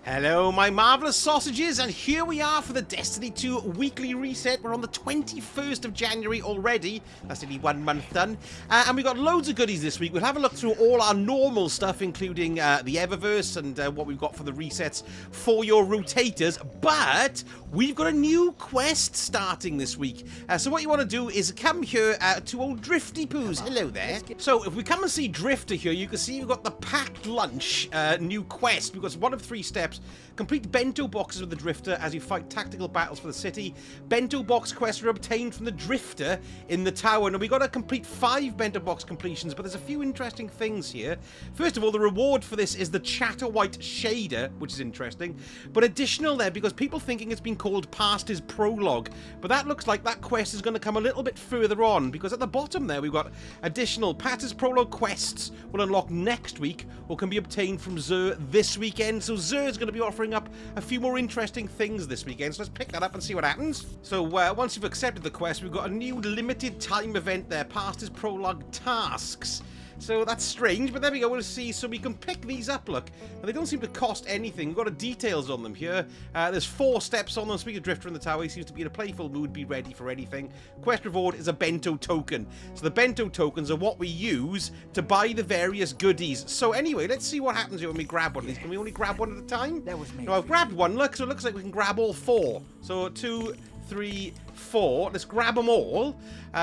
Hello, my marvellous sausages, and here we are for the Destiny 2 weekly reset. We're on the 21st of January already. That's nearly 1 month done. And we've got loads of goodies this week. We'll have a look through all our normal stuff, including the Eververse and what we've got for the resets for your rotators. But we've got a new quest starting this week. So what you want to do is come here to old Drifty Poos. Hello there. So if we come and see Drifter here, you can see we've got the packed lunch new quest. We've got one of 3 steps. Complete bento boxes with the Drifter as you fight tactical battles for the city. Bento box quests are obtained from the Drifter in the tower. Now, we've got to complete 5 bento box completions, but there's a few interesting things here. First of all, the reward for this is the Chatter White shader, which is interesting. But additional there, because people thinking it's been called past his prologue. But that looks like that quest is going to come a little bit further on, because at the bottom there, we've got additional past his prologue quests will unlock next week, or can be obtained from Xur this weekend. So Xur is going to be offering up a few more interesting things this weekend, so let's pick that up and see what happens. So once you've accepted the quest, we've got a new limited time event there, past his prologue tasks. So that's strange, but there we go, we'll see. So we can pick these up, look. And they don't seem to cost anything. We've got the details on them here. There's 4 steps on them. Speaking of Drifter in the tower, he seems to be in a playful mood, be ready for anything. Quest reward is a bento token. So the bento tokens are what we use to buy the various goodies. So anyway, let's see what happens here when we grab one of these. Can we only grab one at a time? That was me. No, I've grabbed one, look, so it looks like we can grab all 4. So 2, 3, 4. Let's grab them all.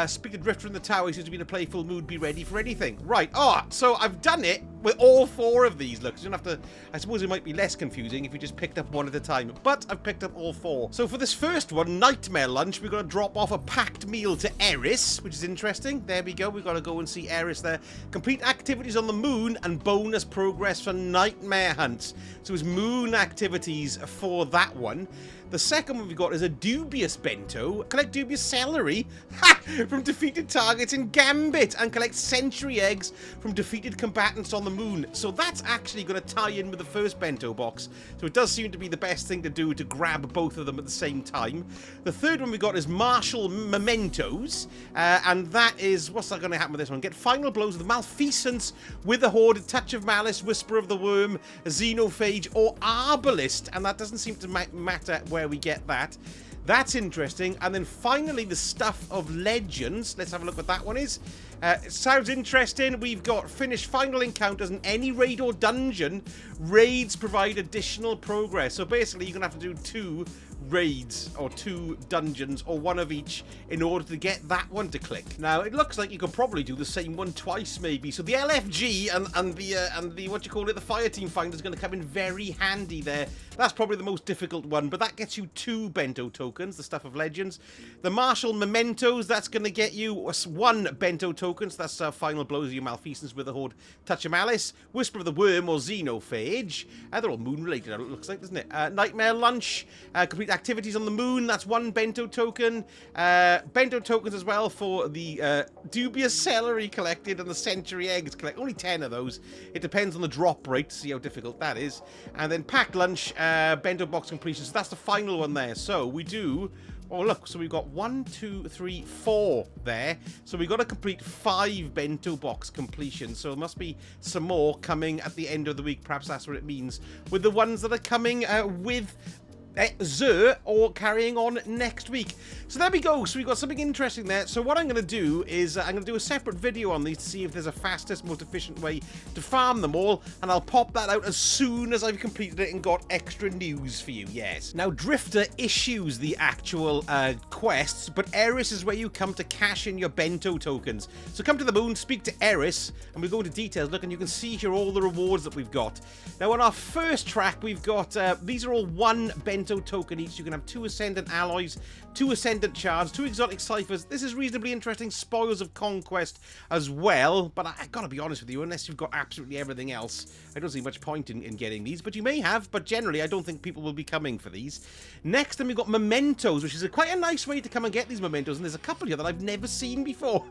Speak to Drifter in the tower. He seems to be in a playful mood. Be ready for anything. Right. Oh, so I've done it with all 4 of these. Look, so you don't have to. I suppose it might be less confusing if you just picked up one at a time. But I've picked up all 4. So for this first one, Nightmare Lunch, we're going to drop off a packed meal to Eris, which is interesting. There we go. We've got to go and see Eris there. Complete activities on the moon and bonus progress for Nightmare Hunts. So it's moon activities for that one. The second one we've got is a dubious bento. Collect dubious celery from defeated targets in Gambit and collect century eggs from defeated combatants on the moon. So that's actually going to tie in with the first bento box. So it does seem to be the best thing to do to grab both of them at the same time. The third one we got is martial mementos. And that is, what's that going to happen with this one? Get final blows with malfeasance with the horde, touch of malice, whisper of the worm, xenophage, or arbalist. And that doesn't seem to matter where we get that. That's interesting. And then finally, the Stuff of Legends. Let's have a look what that one is. It sounds interesting. We've got finished final encounters in any raid or dungeon. Raids provide additional progress. So basically, you're going to have to do 2 raids or 2 dungeons or 1 of each in order to get that one to click. Now, it looks like you could probably do the same one twice, maybe. So the LFG and the what you call it, the fire team finder is going to come in very handy there. That's probably the most difficult one, but that gets you 2 bento tokens, the Stuff of Legends. The martial mementos, that's going to get you 1 bento token, so that's final blows of your malfeasance with the horde, touch of malice, whisper of the worm or xenophage. They're all moon related, it looks like, doesn't it? Nightmare lunch, complete activities on the moon, that's 1 bento token. Bento tokens as well for the dubious celery collected and the century eggs collect. Only 10 of those. It depends on the drop rate to see how difficult that is. And then packed lunch, bento box completion. So that's the final one there. So we do. Oh, look. So we've got 1, 2, 3, 4 there. So we've got to complete 5 bento box completions. So there must be some more coming at the end of the week. Perhaps that's what it means with the ones that are coming with Xur or carrying on next week. So there we go. So we've got something interesting there. So what I'm going to do is I'm going to do a separate video on these to see if there's a fastest, most efficient way to farm them all, and I'll pop that out as soon as I've completed it and got extra news for you. Yes. Now, Drifter issues the actual quests, but Eris is where you come to cash in your bento tokens. So come to the moon, speak to Eris, and we'll go into details. Look, and you can see here all the rewards that we've got. Now, on our first track, we've got these are all 1 bento token each. You can have 2 Ascendant Alloys, 2 Ascendant Shards, 2 Exotic Ciphers. This is reasonably interesting. Spoils of Conquest as well. But I gotta be honest with you, unless you've got absolutely everything else, I don't see much point in getting these. But you may have, but generally I don't think people will be coming for these. Next, then we've got mementos, which is quite a nice way to come and get these mementos. And there's a couple here that I've never seen before.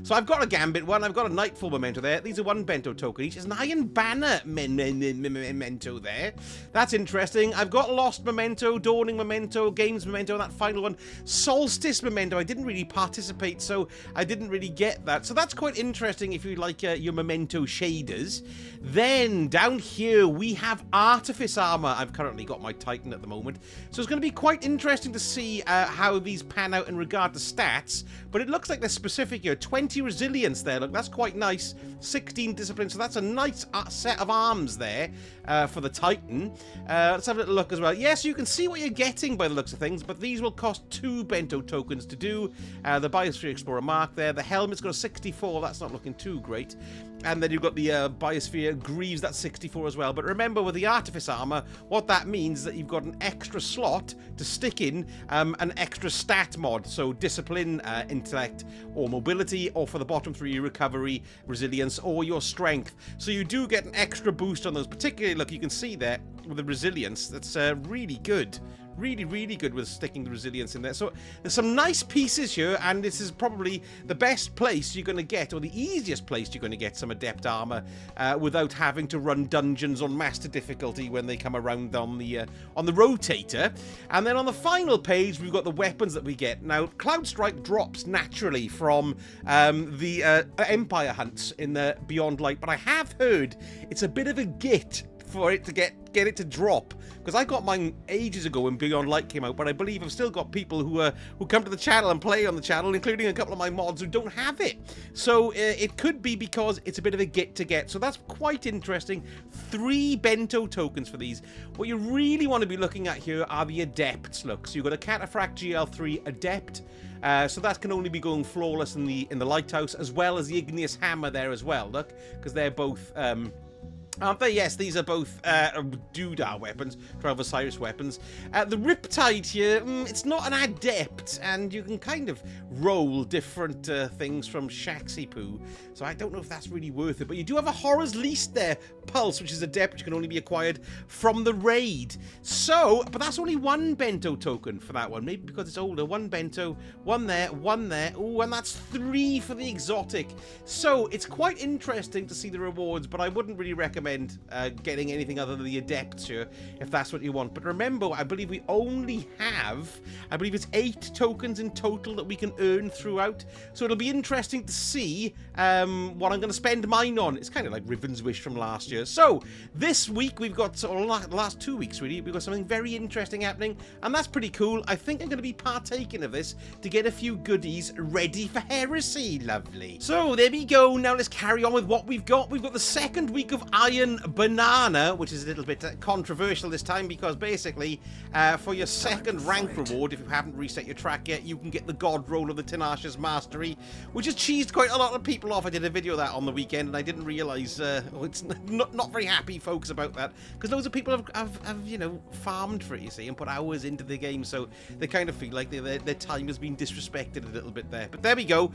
So I've got a Gambit one, I've got a Nightfall memento there. These are 1 bento token each. There's an Iron Banner memento there. That's interesting. I've got Lost memento Memento, Dawning Memento, Games Memento, and that final one, Solstice Memento. I didn't really participate, so I didn't really get that. So that's quite interesting if you like your Memento shaders. Then down here we have Artifice armor. I've currently got my Titan at the moment, so it's going to be quite interesting to see how these pan out in regard to stats. But it looks like they're specific here. 20 resilience there. Look, that's quite nice. 16 discipline. So that's a nice set of arms there for the Titan. Let's have a little look as well. Yes, you can see what you're getting by the looks of things, but these will cost 2 Bento tokens to do. The Biosphere Explorer mark there. The helmet's got a 64. That's not looking too great. And then you've got the Biosphere Greaves, that's 64 as well. But remember, with the Artifice armor, what that means is that you've got an extra slot to stick in an extra stat mod. So discipline, intellect, or mobility, or for the bottom 3, recovery, resilience, or your strength. So you do get an extra boost on those. Particularly, look, you can see there with the resilience. That's really good. Really, really good with sticking the resilience in there. So there's some nice pieces here, and this is probably the best place you're going to get, or the easiest place you're going to get some Adept armor without having to run dungeons on master difficulty when they come around on the rotator. And then on the final page, we've got the weapons that we get. Now, Cloud Strike drops naturally from the Empire hunts in the Beyond Light, but I have heard it's a bit of a git for it to get it to drop, because I got mine ages ago when Beyond Light came out, but I believe I've still got people who come to the channel and play on the channel, including a couple of my mods who don't have it. So it could be because it's a bit of a git to get. So that's quite interesting. 3 Bento tokens for these. What you really want to be looking at here are the Adepts. Look, so you've got a Cataphract GL3 Adept. So that can only be going flawless in the Lighthouse, as well as the Igneous Hammer there as well. Look, because they're both aren't they? Yes, these are both Doodah weapons, Trial of Osiris weapons. The Riptide here, it's not an Adept, and you can kind of roll different things from Shaxipoo, so I don't know if that's really worth it. But you do have a Horror's Least there, Pulse, which is Adept, which can only be acquired from the raid. So, but that's only 1 Bento token for that one, maybe because it's older. 1 Bento, 1 there, 1 there. Oh, and that's 3 for the exotic. So, it's quite interesting to see the rewards, but I wouldn't really recommend getting anything other than the Adepts here, if that's what you want. But remember, I believe we only have, I believe it's 8 tokens in total that we can earn throughout. So it'll be interesting to see what I'm going to spend mine on. It's kind of like Riven's Wish from last year. So this week we've got, or the last 2 weeks really, we've got something very interesting happening, and that's pretty cool. I think I'm going to be partaking of this to get a few goodies ready for Heresy. Lovely. So there we go. Now let's carry on with what we've got. We've got the second week of Iron Banana, which is a little bit controversial this time, because basically for your second rank reward, if you haven't reset your track yet, you can get the God Roll of the Tenacious Mastery, which has cheesed quite a lot of people off. I did a video of that on the weekend, and I didn't realise it's not very happy folks about that, because loads of people have you know, farmed for it, you see, and put hours into the game, so they kind of feel like their time has been disrespected a little bit there. But there we go.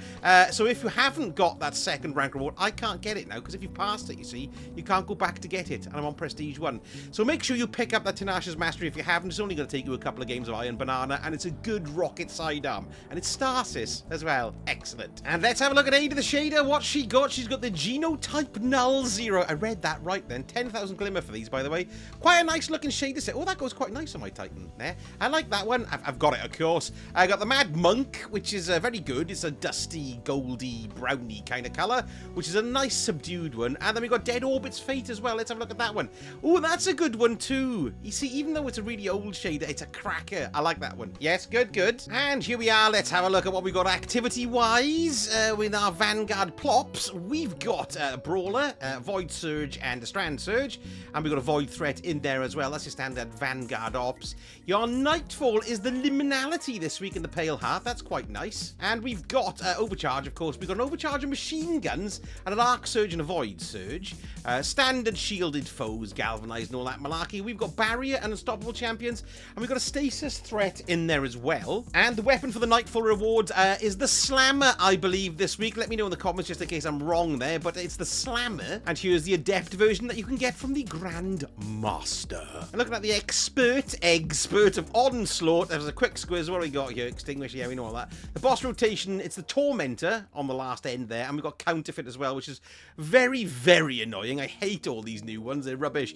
So if you haven't got that second rank reward, I can't get it now, because if you've passed it, you see, you can't go back to get it, and I'm on Prestige 1. So make sure you pick up that Tenacious Mastery if you haven't. It's only going to take you a couple of games of Iron Banana, and it's a good rocket sidearm. And it's Stasis as well. Excellent. And let's have a look at Ada the Shader. What she got? She's got the Genotype Null 0. I read that right then. 10,000 glimmer for these, by the way. Quite a nice looking shader set. Oh, that goes quite nice on my Titan there. I like that one. I've got it, of course. I got the Mad Monk, which is very good. It's a dusty, goldy, browny kind of colour, which is a nice subdued one. And then we got Dead Orbit's Fate as well. Let's have a look at that one. Oh, that's a good one too. You see, even though it's a really old shader, it's a cracker. I like that one. Yes, good, good. And here we are. Let's have a look at what we got activity-wise with our Vanguard plops. We've got a Brawler, Void Surge, and a Strand Surge. And we've got a Void Threat in there as well. That's your standard Vanguard ops. Your Nightfall is the Liminality this week in the Pale Heart. That's quite nice. And we've got Overcharge, of course. We've got an Overcharge of Machine Guns, and an Arc Surge and a Void Surge. Standard Shielded Foes, Galvanized and all that malarkey. We've got Barrier and Unstoppable Champions, and we've got a Stasis Threat in there as well. And the weapon for the Nightfall rewards is the Slammer, I believe, this week. Let me know in the comments just in case I'm wrong there, but it's the Slammer. And here's the Adept version that you can get from the Grand Master. And looking at the Expert of Onslaught, there's a quick squiz. What do we got here? Extinguish, yeah, we know all that. The boss rotation, it's the Tormentor on the last end there, and we've got Counterfeit as well, which is very, very annoying. I hate hate all these new ones. They're rubbish.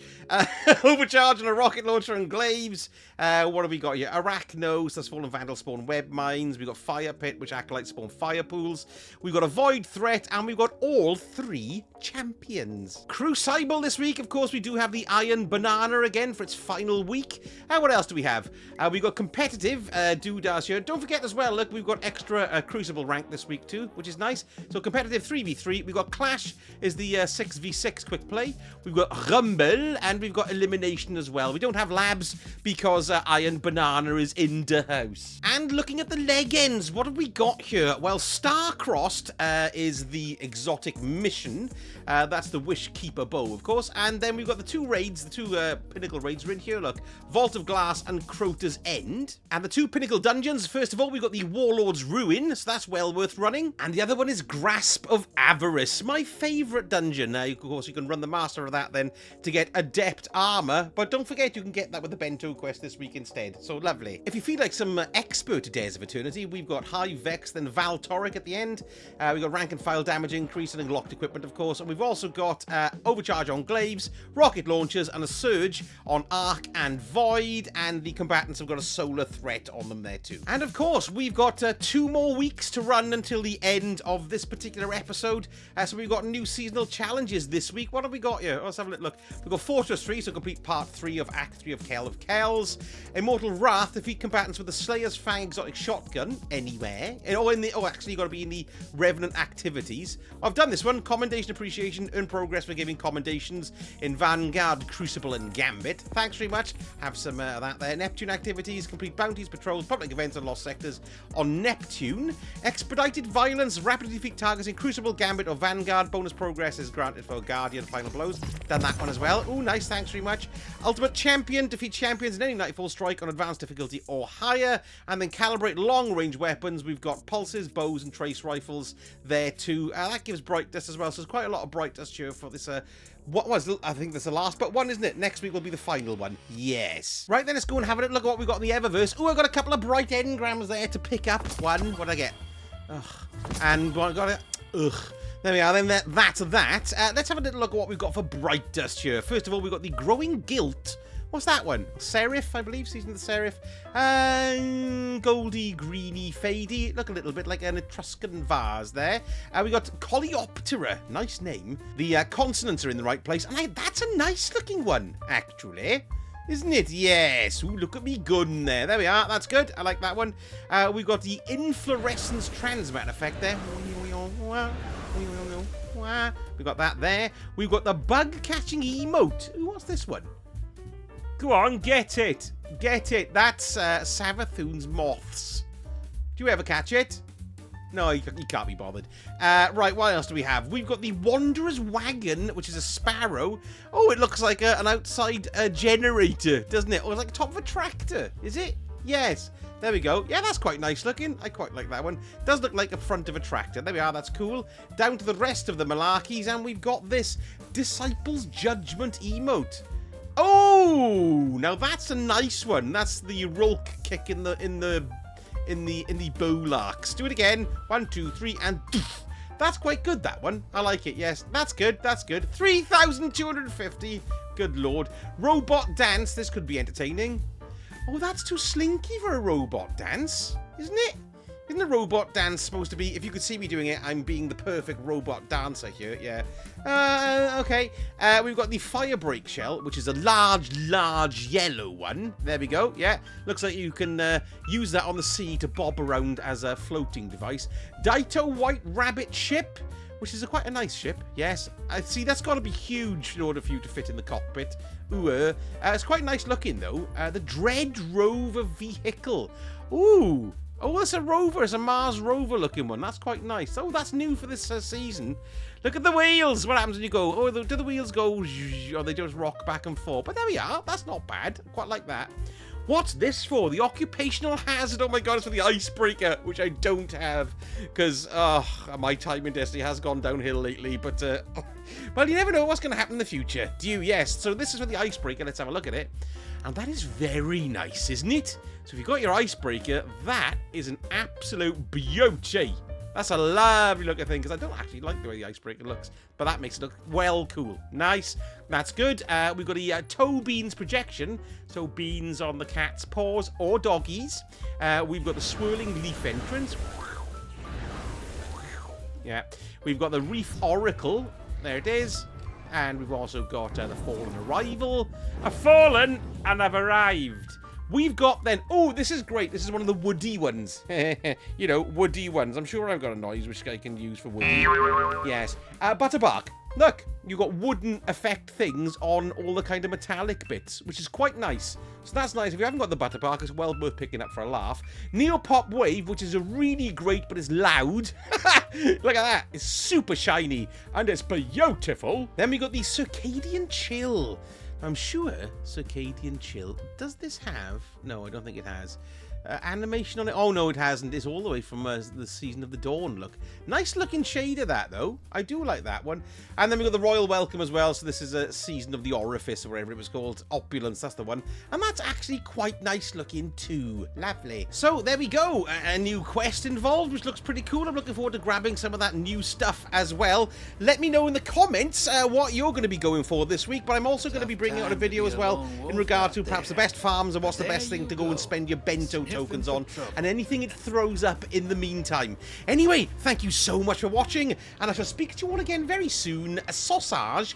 Overcharge on a rocket launcher and glaives. What have we got here? Arachnos, that's Fallen Vandal spawn web mines. We've got Fire Pit, which Acolytes spawn fire pools. We've got a Void Threat, and we've got all 3 champions. Crucible this week, of course, we do have the Iron Banana again for its final week. What else do we have? We've got competitive doodads here. Don't forget as well, look, we've got extra Crucible rank this week too, which is nice. So competitive 3v3. We've got Clash is the 6v6 quick play. We've got Rumble, and we've got Elimination as well. We don't have labs because Iron Banana is in the house. And looking at the leg ends, what have we got here? Well, Star-Crossed is the exotic mission. That's the Wish Keeper bow, of course. And then we've got the 2 raids, the 2 pinnacle raids are in here, look. Vault of Glass and Crota's End. And the 2 pinnacle dungeons, first of all, we've got the Warlord's Ruin, so that's well worth running. And the other one is Grasp of Avarice, my favourite dungeon. Now, of course, you can run the master of that then to get Adept armor, but don't forget you can get that with the Bento quest this week instead. So lovely. If you feel like some expert Dares of Eternity, we've got High Vex, then Valtoric at the end. We've got rank and file damage increase and locked equipment, of course. And we've also got Overcharge on glaives, rocket launchers, and a surge on Arc and Void. And the combatants have got a solar threat on them there too. And of course, we've got 2 more weeks to run until the end of this particular episode. So we've got new seasonal challenges this week. What have we got here? Let's have a little look. We've got Fortress 3, so complete part 3 of Act 3 of Kell of Kells. Immortal Wrath, defeat combatants with the Slayer's Fang exotic shotgun anywhere. Actually, you've got to be in the Revenant activities. I've done this one. Commendation Appreciation, earn progress for giving commendations in Vanguard, Crucible, and Gambit. Thanks very much. Have some of that there. Neptune activities, complete bounties, patrols, public events, and lost sectors on Neptune. Expedited Violence, rapidly defeat targets in Crucible, Gambit, or Vanguard. Bonus progress is granted for Guardian Final Blows. Done that one as well. Ooh, nice. Thanks very much. Ultimate Champion, defeat champions in any Nightfall strike on advanced difficulty or higher. And then calibrate long-range weapons. We've got pulses, bows, and trace rifles there too. That gives bright dust as well. So there's quite a lot of bright dust here for this. I think that's the last but one, isn't it? Next week will be the final one. Yes. Right, then let's go and have a look at what we've got in the Eververse. Oh, I've got a couple of bright engrams there to pick up. One. What did I get? Ugh. And one got it. Ugh. There we are, then that's that. Let's have a little look at what we've got for bright dust here. First of all, we've got the Growing Guilt. What's that one? Seraph, I believe, Season of the Seraph. Goldy, greeny, fadey. Look a little bit like an Etruscan vase there. We got Coleoptera. Nice name. The consonants are in the right place. And that's a nice looking one, actually. Isn't it? Yes. Ooh, look at me gun there. There we are. That's good. I like that one. We've got the Inflorescence Transmat effect there. We've got that there. We've got the Bug Catching Emote. Ooh, what's this one? Go on, get it. Get it. That's Savathun's Moths. Do you ever catch it? No, you can't be bothered. Right, what else do we have? We've got the Wanderer's Wagon, which is a sparrow. Oh, it looks like an outside generator, doesn't it? Or it's like the top of a tractor. Is it? Yes. There we go. Yeah, that's quite nice looking. I quite like that one. It does look like a front of a tractor. There we are. That's cool. Down to the rest of the malarkeys, and we've got this Disciples Judgment emote. Oh, now that's a nice one. That's the Rolk kick in the Bolarks. Do it again. 1, 2, 3, and doof. That's quite good, that one. I like it, yes. That's good, that's good. 3,250. Good lord. Robot Dance. This could be entertaining. Oh, that's too slinky for a robot dance, isn't it? Isn't a robot dance supposed to be, if you could see me doing it, I'm being the perfect robot dancer here, yeah. Okay. We've got the Firebreak Shell, which is a large yellow one. There we go, yeah. Looks like you can use that on the sea to bob around as a floating device. Daito White Rabbit Ship, which is quite a nice ship, yes. I see, that's got to be huge in order for you to fit in the cockpit. Ooh, it's quite nice looking, though. The Dread Rover Vehicle. Ooh. Oh, it's a rover. It's a Mars rover looking one. That's quite nice. Oh, that's new for this season. Look at the wheels. What happens when you go? Oh, do the wheels go? Or they just rock back and forth? But there we are. That's not bad. Quite like that. What's this for? The occupational hazard. Oh my god, it's for the icebreaker, which I don't have. Because, my time in Destiny has gone downhill lately. But, well, you never know what's going to happen in the future. Do you? Yes. So this is for the icebreaker. Let's have a look at it. And that is very nice, isn't it? So if you've got your icebreaker, that is an absolute beauty. That's a lovely looking thing, because I don't actually like the way the icebreaker looks, but that makes it look well cool. Nice. That's good. We've got a toe beans projection, so beans on the cat's paws or doggies. We've got the swirling leaf entrance. Yeah. We've got the reef oracle. There it is. And we've also got the fallen arrival. I've fallen and I've arrived. We've got then... Oh, this is great. This is one of the woody ones. You know, woody ones. I'm sure I've got a noise which I can use for woody. Yes. Butterbark. Look, you've got wooden effect things on all the kind of metallic bits, which is quite nice. So that's nice. If you haven't got the Butterbark, it's well worth picking up for a laugh. Neopop Wave, which is a really great, but it's loud. Look at that. It's super shiny, and it's beautiful. Then we got the Circadian Chill. I'm sure Circadian Chill, does this have... No, I don't think it has. Animation on it? Oh, no, it hasn't. It's all the way from the Season of the Dawn look. Nice looking shade of that, though. I do like that one. And then we've got the Royal Welcome as well. So this is a Season of the Orifice, or whatever it was called. Opulence, that's the one. And that's actually quite nice looking, too. Lovely. So, there we go. A new quest involved, which looks pretty cool. I'm looking forward to grabbing some of that new stuff as well. Let me know in the comments what you're going to be going for this week. But I'm also going to be bringing out a video as well in regard to perhaps the best farms and what's the best thing to go and spend your Bento tokens on, and anything it throws up in the meantime. Anyway, thank you so much for watching, and I shall speak to you all again very soon. A sausage.